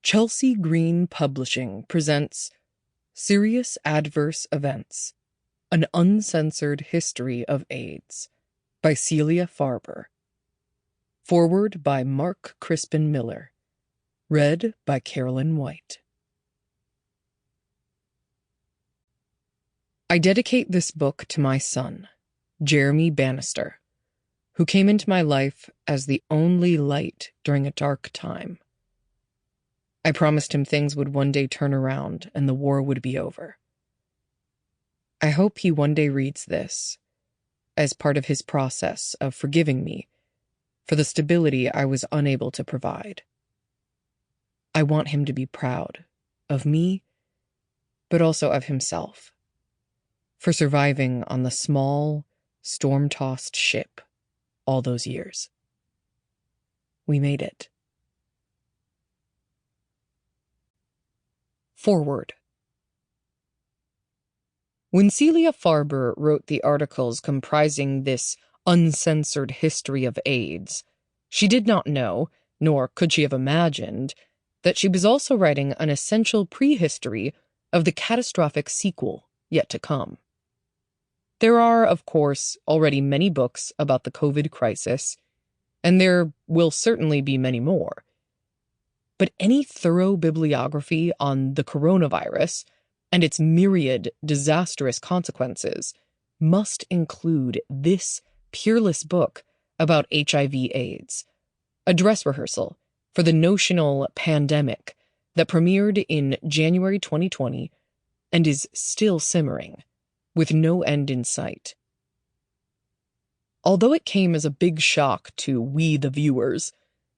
Chelsea Green Publishing presents Serious Adverse Events, An Uncensored History of AIDS by Celia Farber. Foreword by Mark Crispin Miller. Read by Carolyn White. I dedicate this book to my son, Jeremy Bannister, who came into my life as the only light during a dark time. I promised him things would one day turn around and the war would be over. I hope he one day reads this as part of his process of forgiving me for the stability I was unable to provide. I want him to be proud of me, but also of himself, for surviving on the small, storm-tossed ship all those years. We made it. Foreword. When Celia Farber wrote the articles comprising this uncensored history of AIDS, she did not know, nor could she have imagined, that she was also writing an essential prehistory of the catastrophic sequel yet to come. There are, of course, already many books about the COVID crisis, and there will certainly be many more. But any thorough bibliography on the coronavirus and its myriad disastrous consequences must include this peerless book about HIV/AIDS, a dress rehearsal for the notional pandemic that premiered in January 2020 and is still simmering, with no end in sight. Although it came as a big shock to we the viewers,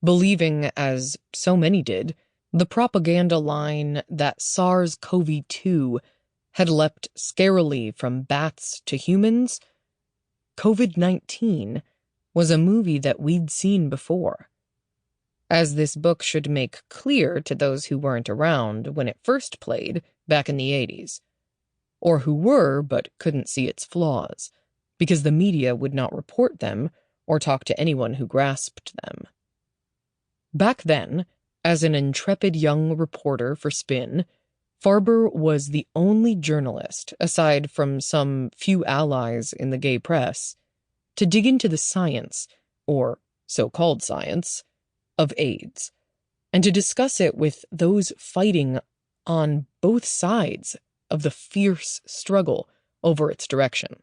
believing, as so many did, the propaganda line that SARS-CoV-2 had leapt scarily from bats to humans, COVID-19 was a movie that we'd seen before. As this book should make clear to those who weren't around when it first played back in the 80s, or who were but couldn't see its flaws, because the media would not report them or talk to anyone who grasped them. Back then, as an intrepid young reporter for Spin, Farber was the only journalist, aside from some few allies in the gay press, to dig into the science, or so-called science, of AIDS, and to discuss it with those fighting on both sides of the fierce struggle over its direction.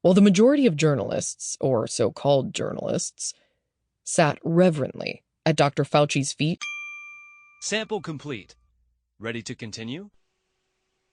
While the majority of journalists, or so-called journalists, sat reverently at Dr. Fauci's feet. Sample complete. Ready to continue?